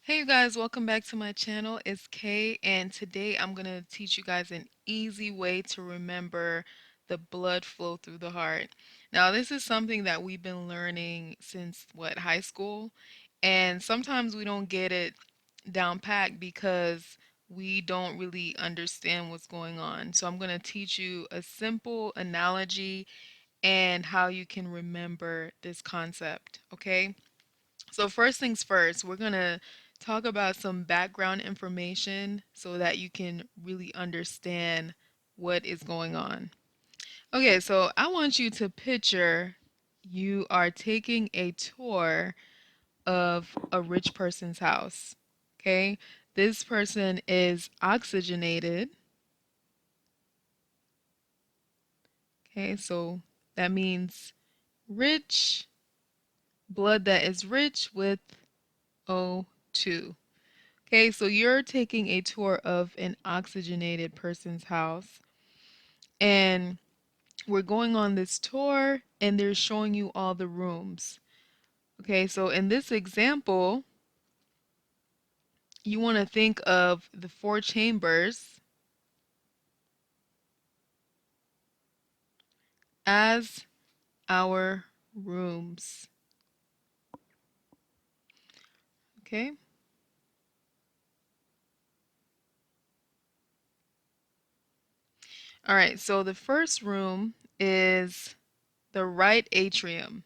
Hey you guys, welcome back to my channel. It's Kay, and today I'm going to teach you guys an easy way to remember the blood flow through the heart. Now, this is something that we've been learning since high school, and sometimes we don't get it down packed because we don't really understand what's going on. So I'm going to teach you a simple analogy and how you can remember this concept, okay? So first things first, we're going to talk about some background information so that you can really understand what is going on. Okay, so I want you to picture you are taking a tour of a rich person's house. Okay, this person is oxygenated. Okay, so that means rich, blood that is rich with O2. Okay, so you're taking a tour of an oxygenated person's house, and we're going on this tour, and they're showing you all the rooms. Okay, so in this example, you want to think of the four chambers as our rooms. Okay, all right, so the first room is the right atrium.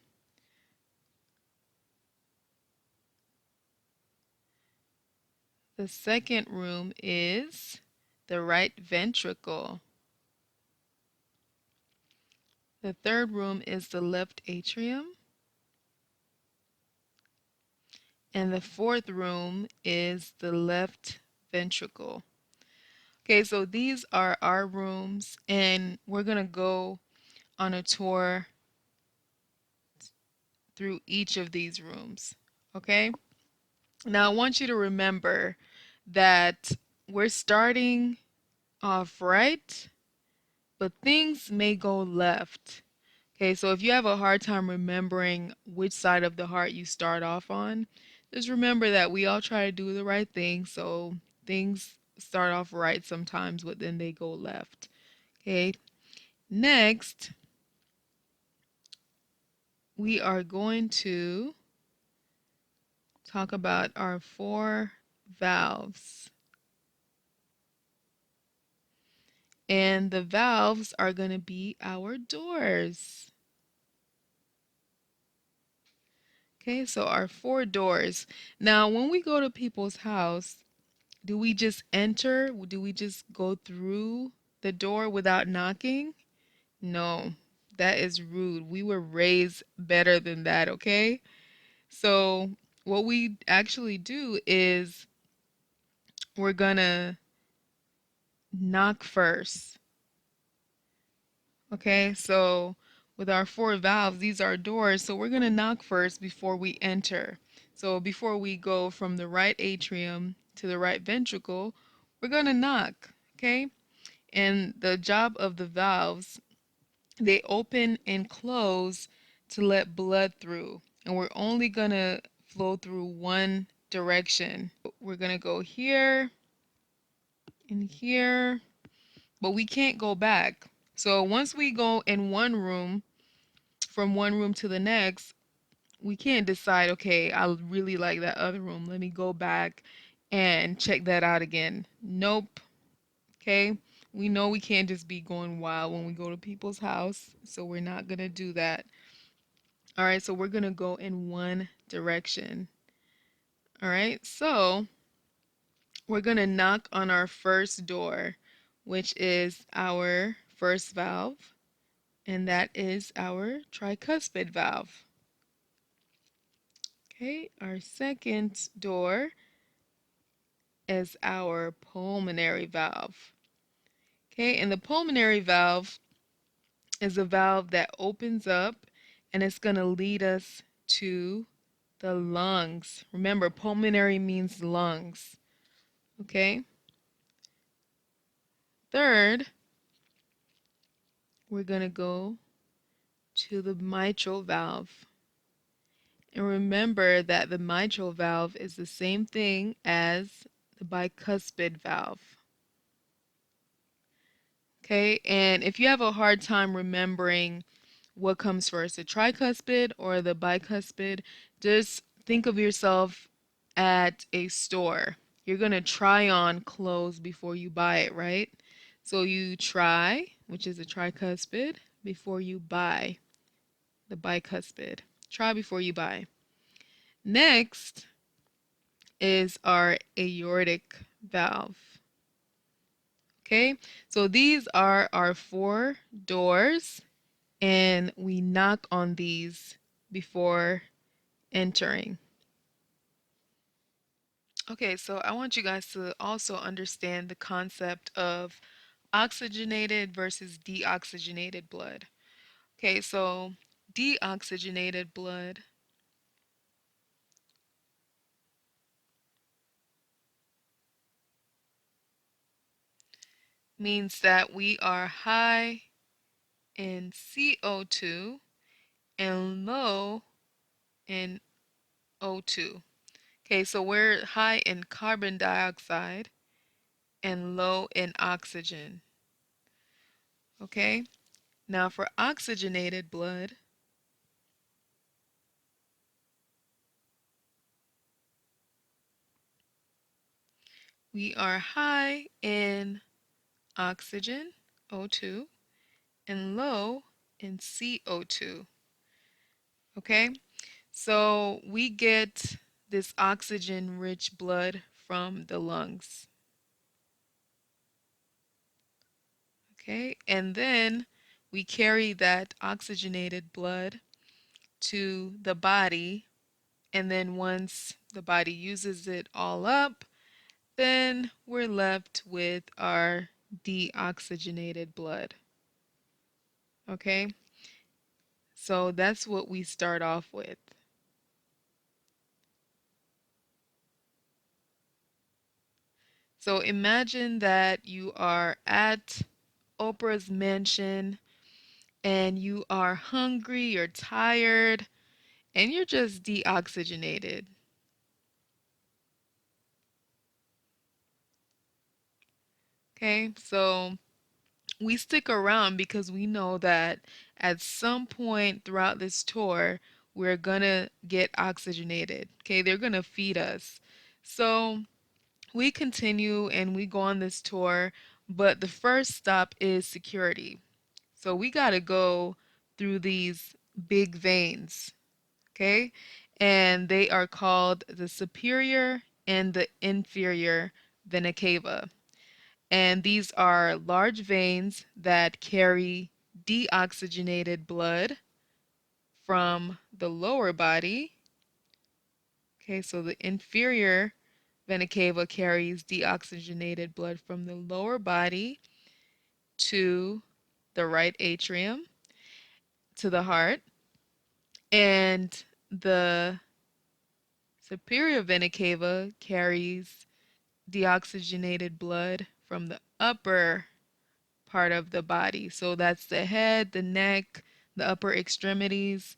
The second room is the right ventricle. The third room is the left atrium. And the fourth room is the left ventricle. Okay, so these are our rooms, and we're going to go on a tour through each of these rooms. Okay, now I want you to remember that we're starting off right, but things may go left. Okay, so if you have a hard time remembering which side of the heart you start off on, just remember that we all try to do the right thing. So things start off right sometimes, but then they go left. Okay, next we are going to talk about our four valves. And the valves are going to be our doors. Okay, so our four doors. Now, when we go to people's house, do we just enter? Do we just go through the door without knocking? No, that is rude. We were raised better than that, okay? So, what we actually do is we're gonna knock first. Okay, so with our four valves, these are doors, so we're gonna knock first before we enter. So before we go from the right atrium to the right ventricle, we're gonna knock, okay? And the job of the valves, they open and close to let blood through. And we're only gonna flow through one direction. We're gonna go here and here, but we can't go back. So once we go in one room, from one room to the next, we can't decide, okay, I really like that other room. Let me go back and check that out again. Nope. Okay. We know we can't just be going wild when we go to people's house, so we're not going to do that. All right, so we're going to go in one direction. All right, so we're going to knock on our first door, which is our first valve, and that is our tricuspid valve. Okay, our second door is our pulmonary valve. Okay, and the pulmonary valve is a valve that opens up and it's going to lead us to the lungs. Remember, pulmonary means lungs. Okay, third, we're going to go to the mitral valve. And remember that the mitral valve is the same thing as the bicuspid valve. Okay, and if you have a hard time remembering what comes first, the tricuspid or the bicuspid, just think of yourself at a store. You're going to try on clothes before you buy it, right? So you try, which is a tricuspid, before you buy the bicuspid. Try before you buy. Next is our aortic valve. Okay, so these are our four doors, and we knock on these before entering. Okay, so I want you guys to also understand the concept of oxygenated versus deoxygenated blood. Okay, so deoxygenated blood means that we are high in CO2 and low in O2. Okay, so we're high in carbon dioxide and low in oxygen. Okay, now for oxygenated blood, we are high in oxygen, O2, and low in CO2. Okay, so we get this oxygen rich blood from the lungs. Okay, and then we carry that oxygenated blood to the body, and then once the body uses it all up, then we're left with our deoxygenated blood. Okay, so that's what we start off with. So imagine that you are at Oprah's mansion and you are hungry, you're tired, and you're just deoxygenated. Okay, so we stick around because we know that at some point throughout this tour, we're gonna get oxygenated. Okay, they're gonna feed us. So we continue and we go on this tour, but the first stop is security. So we gotta go through these big veins, okay? And they are called the superior and the inferior vena cava. And these are large veins that carry deoxygenated blood from the lower body. Okay, so the inferior vena cava carries deoxygenated blood from the lower body to the right atrium, to the heart, and the superior vena cava carries deoxygenated blood from the upper part of the body. So that's the head, the neck, the upper extremities.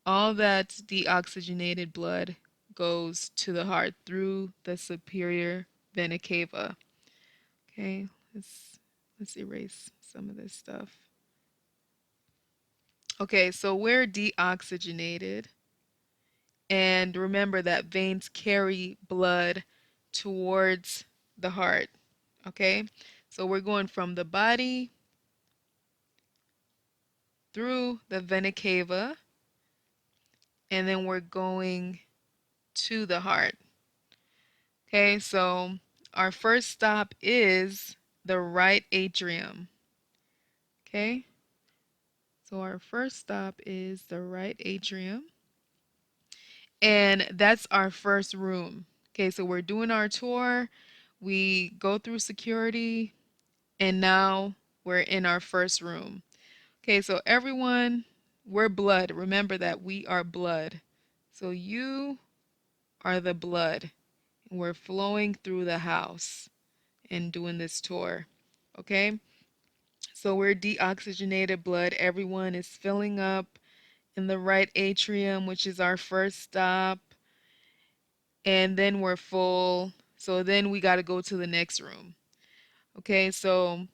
All that deoxygenated blood goes to the heart through the superior vena cava. Okay, let's erase some of this stuff. Okay, so we're deoxygenated, and remember that veins carry blood towards the heart. Okay, so we're going from the body through the vena cava, and then we're going to the heart. Okay, so our first stop is the right atrium. Okay, so our first stop is the right atrium, and that's our first room. Okay, so we're doing our tour, we go through security, and now we're in our first room. Okay, so everyone, we're blood. Remember that we are blood. So you are the blood. We're flowing through the house and doing this tour. Okay? So we're deoxygenated blood. Everyone is filling up in the right atrium, which is our first stop. And then we're full. So then we got to go to the next room. Okay, so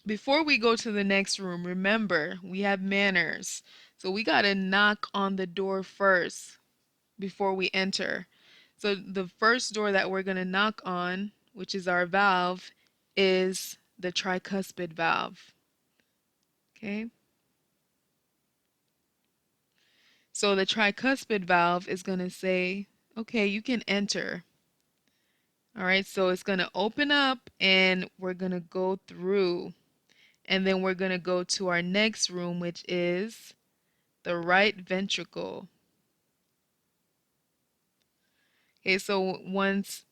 before we go to the next room, remember we have manners. So we got to knock on the door first before we enter. So the first door that we're going to knock on, which is our valve, is the tricuspid valve. Okay? So the tricuspid valve is going to say, okay, you can enter. All right, so it's going to open up and we're going to go through. And then we're going to go to our next room, which is the right ventricle. Okay, so once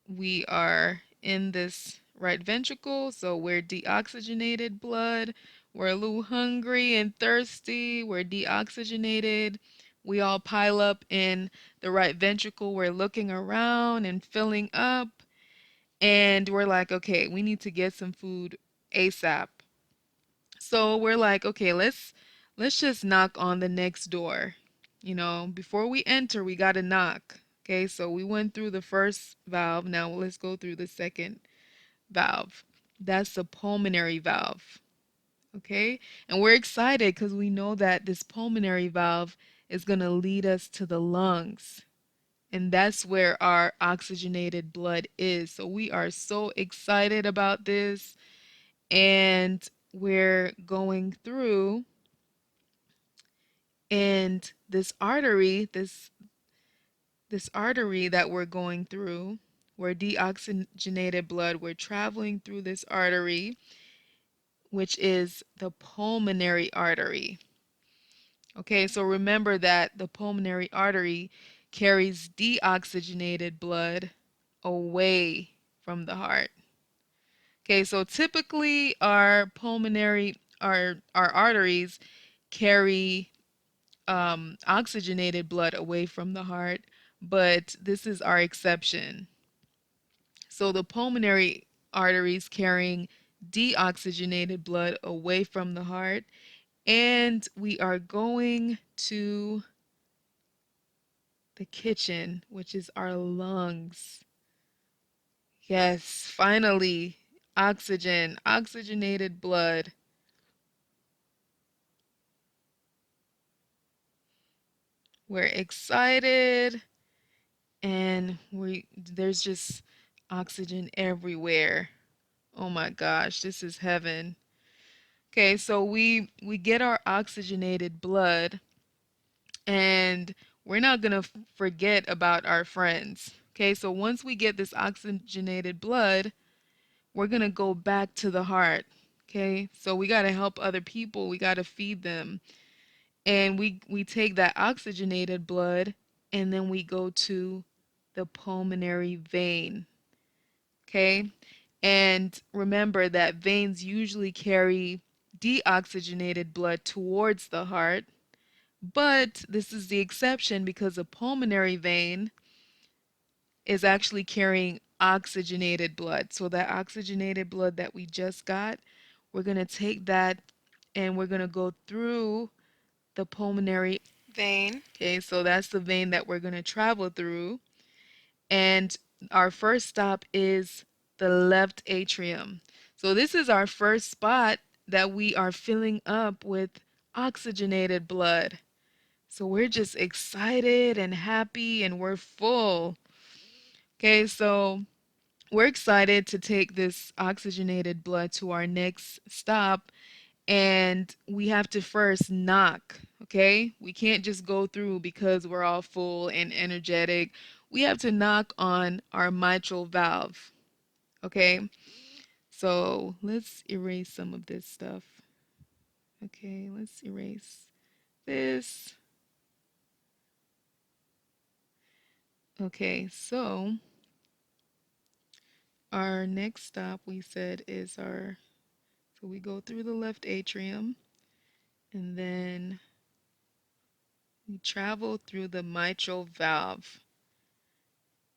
we are in this right ventricle, so we're deoxygenated blood, we're a little hungry and thirsty, we're deoxygenated. We all pile up in the right ventricle, we're looking around and filling up, and we're like, okay, we need to get some food ASAP. So we're like, okay, let's just knock on the next door. You know, before we enter, we got to knock. Okay, so we went through the first valve. Now let's go through the second valve. That's the pulmonary valve. Okay, and we're excited because we know that this pulmonary valve is going to lead us to the lungs. And that's where our oxygenated blood is. So we are so excited about this. And we're going through, and this artery that we're going through, we're deoxygenated blood, we're traveling through this artery, which is the pulmonary artery. Okay, so remember that the pulmonary artery carries deoxygenated blood away from the heart. Okay, so typically our arteries carry oxygenated blood away from the heart, but this is our exception. So the pulmonary arteries carrying deoxygenated blood away from the heart, and we are going to the kitchen, which is our lungs. Yes, finally, oxygenated blood. We're excited, and there's just oxygen everywhere. Oh my gosh, this is heaven. Okay, so we get our oxygenated blood, and we're not going to forget about our friends. Okay, so once we get this oxygenated blood, we're going to go back to the heart. Okay, so we got to help other people, we got to feed them. And we take that oxygenated blood and then we go to the pulmonary vein. Okay, and remember that veins usually carry deoxygenated blood towards the heart, but this is the exception because a pulmonary vein is actually carrying oxygenated blood. So that oxygenated blood that we just got, we're going to take that and we're going to go through the pulmonary vein. Okay, so that's the vein that we're going to travel through. And our first stop is the left atrium. So this is our first spot that we are filling up with oxygenated blood. So we're just excited and happy and we're full. Okay, so we're excited to take this oxygenated blood to our next stop, and we have to first knock. Okay, we can't just go through because we're all full and energetic. We have to knock on our mitral valve. Okay, so let's erase some of this stuff. Okay, let's erase this. Okay, so our next stop we said is so we go through the left atrium and then we travel through the mitral valve.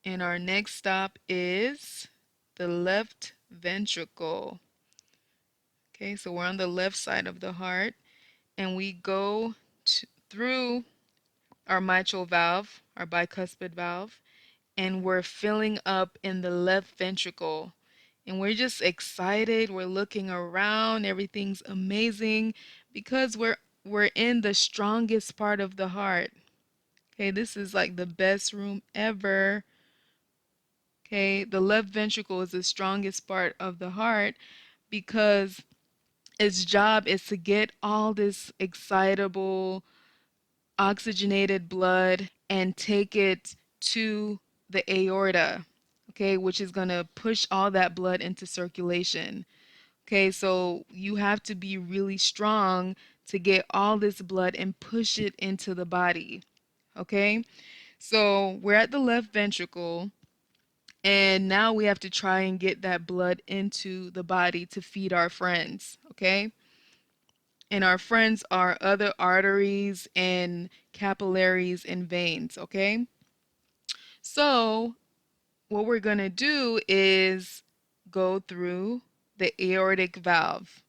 And our next stop is the left ventricle. Okay, so we're on the left side of the heart, and we go through our mitral valve, our bicuspid valve, and we're filling up in the left ventricle. And we're just excited. We're looking around. Everything's amazing because we're in the strongest part of the heart. Okay, this is like the best room ever. Okay, the left ventricle is the strongest part of the heart because its job is to get all this excitable, oxygenated blood and take it to the aorta, okay, which is going to push all that blood into circulation. Okay, so you have to be really strong to get all this blood and push it into the body. Okay, so we're at the left ventricle, and now we have to try and get that blood into the body to feed our friends. Okay, and our friends are other arteries and capillaries and veins. Okay, so what we're going to do is go through the aortic valve.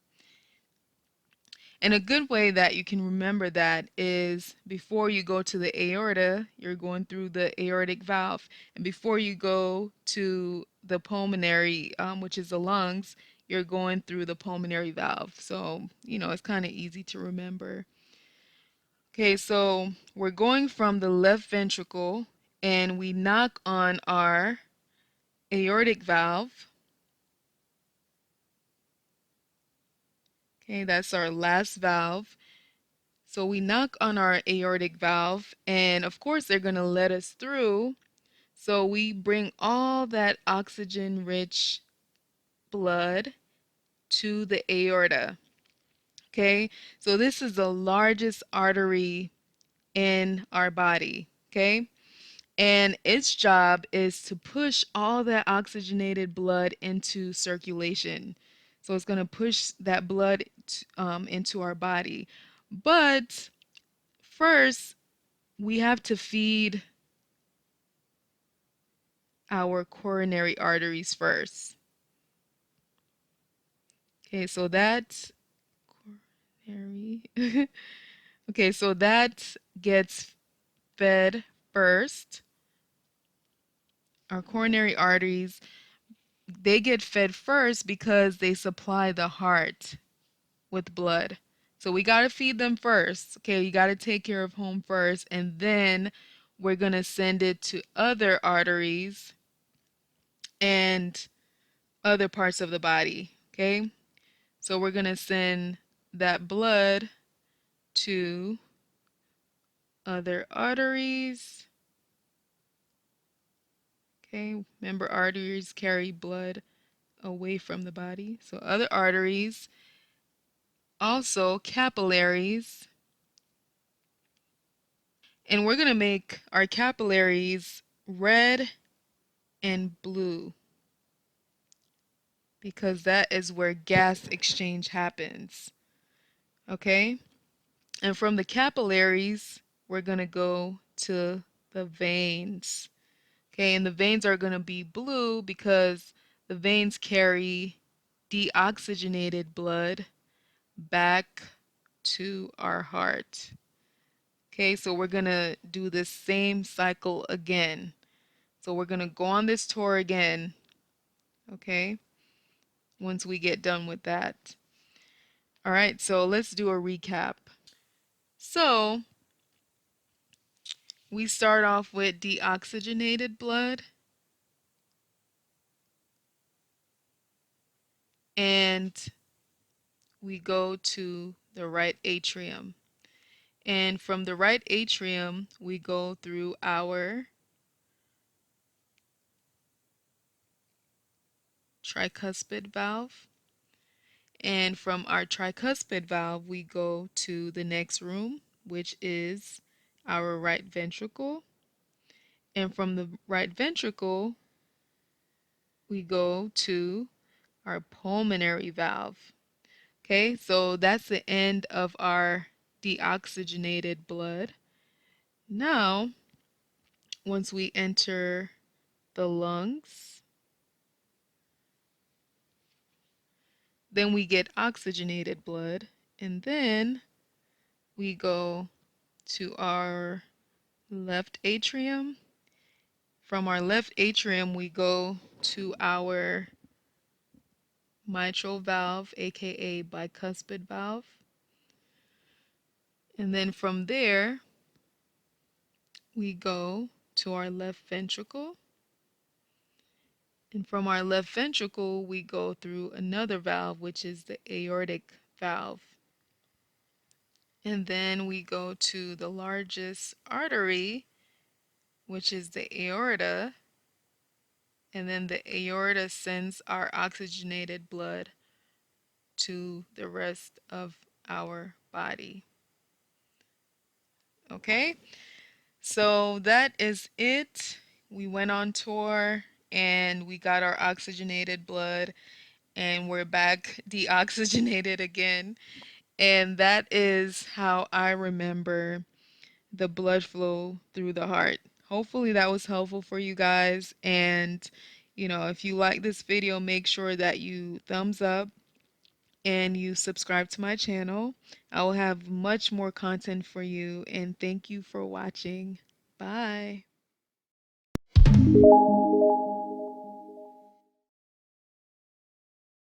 And a good way that you can remember that is before you go to the aorta, you're going through the aortic valve. And before you go to the pulmonary, which is the lungs, you're going through the pulmonary valve. So, it's kind of easy to remember. Okay, so we're going from the left ventricle and we knock on our aortic valve. Okay, that's our last valve. So we knock on our aortic valve, and of course, they're going to let us through. So we bring all that oxygen rich blood to the aorta. Okay, so this is the largest artery in our body. Okay, and its job is to push all that oxygenated blood into circulation. So it's going to push that blood into our body. But first, we have to feed our coronary arteries first. Okay, so that coronary. Okay, so that gets fed first. Our coronary arteries, they get fed first because they supply the heart with blood. So we got to feed them first. Okay, you got to take care of home first, and then we're going to send it to other arteries and other parts of the body. Okay, so we're going to send that blood to other arteries. Okay, remember arteries carry blood away from the body. So other arteries, also capillaries. And we're going to make our capillaries red and blue because that is where gas exchange happens. Okay? And from the capillaries, we're going to go to the veins. Okay, and the veins are going to be blue because the veins carry deoxygenated blood back to our heart. Okay, so we're going to do this same cycle again. So we're going to go on this tour again, okay, once we get done with that. All right, so let's do a recap. So we start off with deoxygenated blood, and we go to the right atrium. And from the right atrium, we go through our tricuspid valve. And from our tricuspid valve, we go to the next room, which is our right ventricle. And from the right ventricle, we go to our pulmonary valve. Okay, so that's the end of our deoxygenated blood. Now, once we enter the lungs, Then we get oxygenated blood, and then we go to our left atrium. From our left atrium, we go to our mitral valve, aka bicuspid valve. And then from there, we go to our left ventricle. And from our left ventricle, we go through another valve, which is the aortic valve. And then we go to the largest artery, which is the aorta. And then the aorta sends our oxygenated blood to the rest of our body. Okay, so that is it. We went on tour and we got our oxygenated blood, and we're back deoxygenated again. And that is how I remember the blood flow through the heart. Hopefully that was helpful for you guys. And, if you like this video, make sure that you thumbs up and you subscribe to my channel. I will have much more content for you. And thank you for watching. Bye.